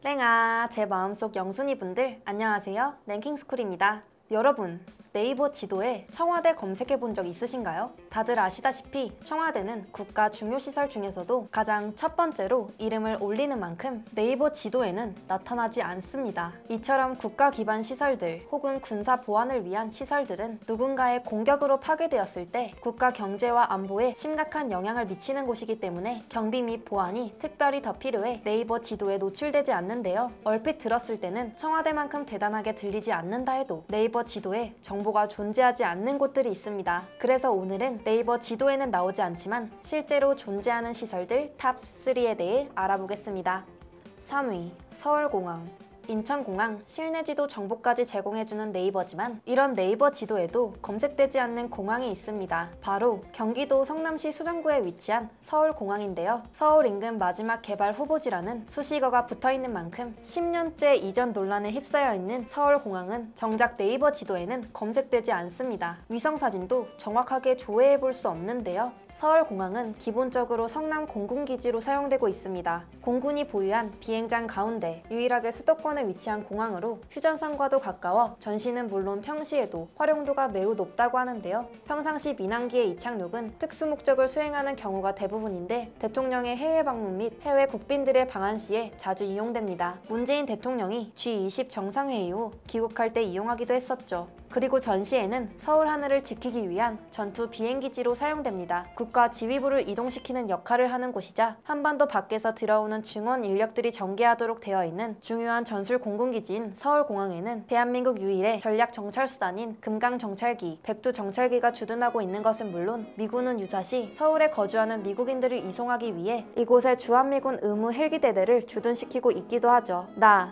땡아, 제 마음속 영순이 분들 안녕하세요. 랭킹스쿨입니다. 여러분, 네이버 지도에 청와대 검색해 본 적 있으신가요? 다들 아시다시피 청와대는 국가 중요시설 중에서도 가장 첫 번째로 이름을 올리는 만큼 네이버 지도에는 나타나지 않습니다. 이처럼 국가 기반 시설들 혹은 군사 보안을 위한 시설들은 누군가의 공격으로 파괴되었을 때 국가 경제와 안보에 심각한 영향을 미치는 곳이기 때문에 경비 및 보안이 특별히 더 필요해 네이버 지도에 노출되지 않는데요. 얼핏 들었을 때는 청와대만큼 대단하게 들리지 않는다 해도 네이버 지도에 정보가 존재하지 않는 곳들이 있습니다. 그래서 오늘은 네이버 지도에는 나오지 않지만 실제로 존재하는 시설들 탑 3에 대해 알아보겠습니다. 3위, 서울공항. 인천공항 실내 지도 정보까지 제공해주는 네이버지만 이런 네이버 지도에도 검색되지 않는 공항이 있습니다. 바로 경기도 성남시 수정구에 위치한 서울공항인데요. 서울 인근 마지막 개발 후보지라는 수식어가 붙어있는 만큼 10년째 이전 논란에 휩싸여 있는 서울공항은 정작 네이버 지도에는 검색되지 않습니다. 위성사진도 정확하게 조회해볼 수 없는데요. 서울공항은 기본적으로 성남 공군기지로 사용되고 있습니다. 공군이 보유한 비행장 가운데 유일하게 수도권에 위치한 공항으로 휴전선과도 가까워 전시는 물론 평시에도 활용도가 매우 높다고 하는데요. 평상시 민항기의 이착륙은 특수 목적을 수행하는 경우가 대부분인데 대통령의 해외 방문 및 해외 국빈들의 방한 시에 자주 이용됩니다. 문재인 대통령이 G20 정상회의 후 귀국할 때 이용하기도 했었죠. 그리고 전시에는 서울 하늘을 지키기 위한 전투 비행기지로 사용됩니다. 국가 지휘부를 이동시키는 역할을 하는 곳이자 한반도 밖에서 들어오는 증원 인력들이 전개하도록 되어 있는 중요한 전술 공군기지인 서울공항에는 대한민국 유일의 전략 정찰수단인 금강 정찰기, 백두 정찰기가 주둔하고 있는 것은 물론 미군은 유사시 서울에 거주하는 미국인들을 이송하기 위해 이곳에 주한미군 의무 헬기대대를 주둔시키고 있기도 하죠.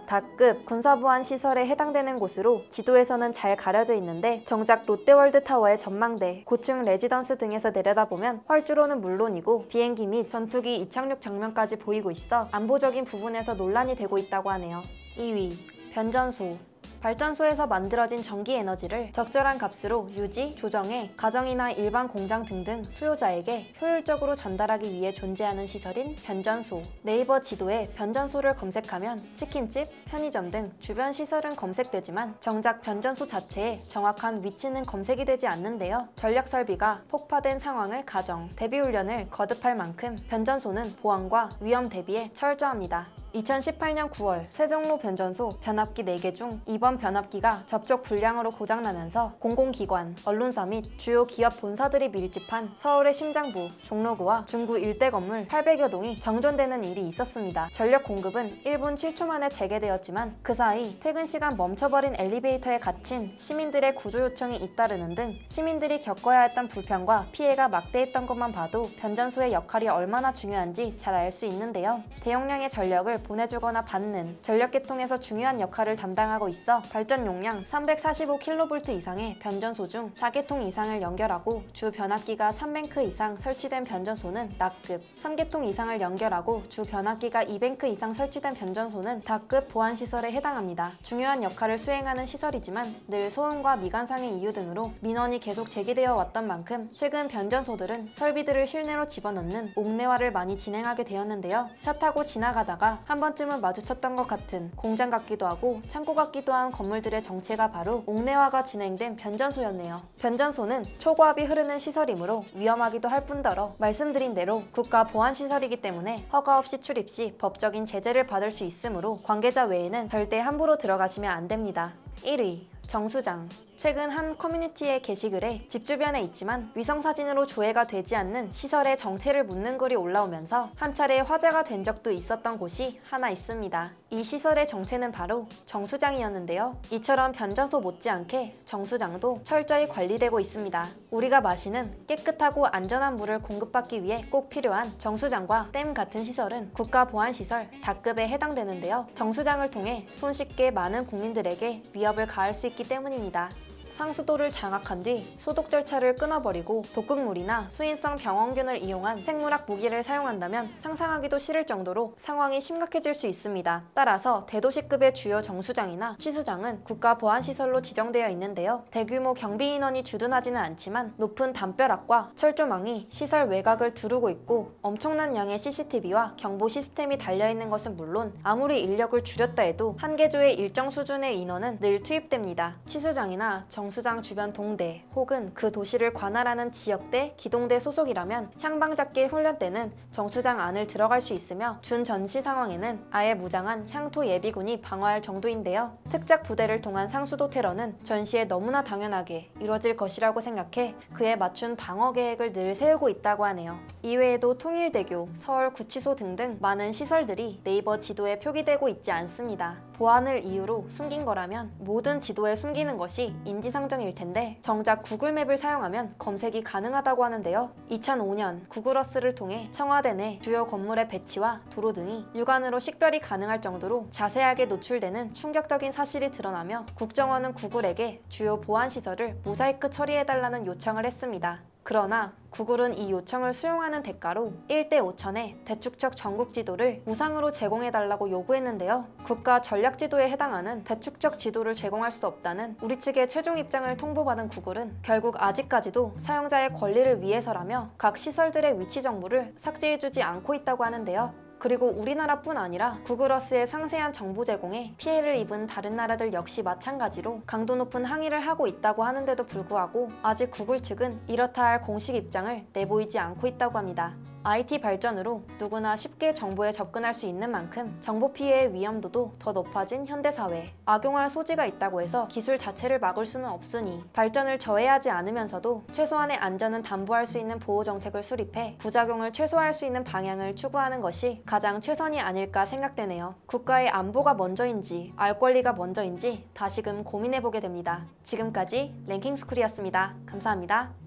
다급 군사보안 시설에 해당되는 곳으로 지도에서는 잘 가려져 있는데 정작 롯데월드타워의 전망대, 고층 레지던스 등에서 내려다보면 활주로는 물론이고 비행기 및 전투기 이착륙 장면까지 보이고 있어 안보적인 부분에서 논란이 되고 있다고 하네요. 2위, 변전소. 발전소에서 만들어진 전기 에너지를 적절한 값으로 유지, 조정해 가정이나 일반 공장 등등 수요자에게 효율적으로 전달하기 위해 존재하는 시설인 변전소. 네이버 지도에 변전소를 검색하면 치킨집, 편의점 등 주변 시설은 검색되지만 정작 변전소 자체의 정확한 위치는 검색이 되지 않는데요. 전력 설비가 폭파된 상황을 가정, 대비훈련을 거듭할 만큼 변전소는 보안과 위험 대비에 철저합니다. 2018년 9월 세종로 변전소 변압기 4개 중 이번 변압기가 접촉 불량으로 고장나면서 공공기관, 언론사 및 주요 기업 본사들이 밀집한 서울의 심장부, 종로구와 중구 일대 건물 800여 동이 정전되는 일이 있었습니다. 전력 공급은 1분 7초 만에 재개되었지만 그 사이 퇴근 시간 멈춰버린 엘리베이터에 갇힌 시민들의 구조 요청이 잇따르는 등 시민들이 겪어야 했던 불편과 피해가 막대했던 것만 봐도 변전소의 역할이 얼마나 중요한지 잘 알 수 있는데요. 대용량의 전력을 보내주거나 받는 전력계통에서 중요한 역할을 담당하고 있어 발전 용량 345kV 이상의 변전소 중 4개통 이상을 연결하고 주 변압기가 3뱅크 이상 설치된 변전소는 나급, 3개통 이상을 연결하고 주 변압기가 2뱅크 이상 설치된 변전소는 다급 보안시설에 해당합니다. 중요한 역할을 수행하는 시설이지만 늘 소음과 미관상의 이유 등으로 민원이 계속 제기되어 왔던 만큼 최근 변전소들은 설비들을 실내로 집어넣는 옥내화를 많이 진행하게 되었는데요. 차 타고 지나가다가 한 번쯤은 마주쳤던 것 같은 공장 같기도 하고 창고 같기도 한 건물들의 정체가 바로 옥내화가 진행된 변전소였네요. 변전소는 초고압이 흐르는 시설이므로 위험하기도 할 뿐더러 말씀드린 대로 국가 보안시설이기 때문에 허가 없이 출입 시 법적인 제재를 받을 수 있으므로 관계자 외에는 절대 함부로 들어가시면 안 됩니다. 1위, 정수장. 최근 한 커뮤니티의 게시글에 집 주변에 있지만 위성사진으로 조회가 되지 않는 시설의 정체를 묻는 글이 올라오면서 한 차례 화제가 된 적도 있었던 곳이 하나 있습니다. 이 시설의 정체는 바로 정수장이었는데요. 이처럼 변전소 못지않게 정수장도 철저히 관리되고 있습니다. 우리가 마시는 깨끗하고 안전한 물을 공급받기 위해 꼭 필요한 정수장과 댐 같은 시설은 국가보안시설 다급에 해당되는데요. 정수장을 통해 손쉽게 많은 국민들에게 위협을 가할 수 있기 때문입니다. 상수도를 장악한 뒤 소독 절차를 끊어버리고 독극물이나 수인성 병원균을 이용한 생물학 무기를 사용한다면 상상하기도 싫을 정도로 상황이 심각해질 수 있습니다. 따라서 대도시급의 주요 정수장이나 취수장은 국가보안시설로 지정되어 있는데요. 대규모 경비 인원이 주둔하지는 않지만 높은 담벼락과 철조망이 시설 외곽을 두르고 있고 엄청난 양의 CCTV와 경보 시스템이 달려있는 것은 물론 아무리 인력을 줄였다 해도 한 개조의 일정 수준의 인원은 늘 투입됩니다. 취수장이나 정수장 주변 동대 혹은 그 도시를 관할하는 지역대, 기동대 소속이라면 향방잡기의 훈련 때는 정수장 안을 들어갈 수 있으며 준전시 상황에는 아예 무장한 향토 예비군이 방어할 정도인데요. 특작 부대를 통한 상수도 테러는 전시에 너무나 당연하게 이뤄질 것이라고 생각해 그에 맞춘 방어 계획을 늘 세우고 있다고 하네요. 이외에도 통일대교, 서울구치소 등등 많은 시설들이 네이버 지도에 표기되고 있지 않습니다. 보안을 이유로 숨긴 거라면 모든 지도에 숨기는 것이 인지상정일 텐데 정작 구글맵을 사용하면 검색이 가능하다고 하는데요. 2005년 구글어스를 통해 청와대 내 주요 건물의 배치와 도로 등이 육안으로 식별이 가능할 정도로 자세하게 노출되는 충격적인 사실이 드러나며 국정원은 구글에게 주요 보안시설을 모자이크 처리해달라는 요청을 했습니다. 그러나 구글은 이 요청을 수용하는 대가로 1대 5천의 대축척 전국 지도를 무상으로 제공해달라고 요구했는데요. 국가 전략 지도에 해당하는 대축척 지도를 제공할 수 없다는 우리 측의 최종 입장을 통보받은 구글은 결국 아직까지도 사용자의 권리를 위해서라며 각 시설들의 위치 정보를 삭제해주지 않고 있다고 하는데요. 그리고 우리나라뿐 아니라 구글어스의 상세한 정보 제공에 피해를 입은 다른 나라들 역시 마찬가지로 강도 높은 항의를 하고 있다고 하는데도 불구하고 아직 구글 측은 이렇다 할 공식 입장을 내보이지 않고 있다고 합니다. IT 발전으로 누구나 쉽게 정보에 접근할 수 있는 만큼 정보 피해의 위험도도 더 높아진 현대사회. 악용할 소지가 있다고 해서 기술 자체를 막을 수는 없으니 발전을 저해하지 않으면서도 최소한의 안전은 담보할 수 있는 보호 정책을 수립해 부작용을 최소화할 수 있는 방향을 추구하는 것이 가장 최선이 아닐까 생각되네요. 국가의 안보가 먼저인지 알 권리가 먼저인지 다시금 고민해보게 됩니다. 지금까지 랭킹스쿨이었습니다. 감사합니다.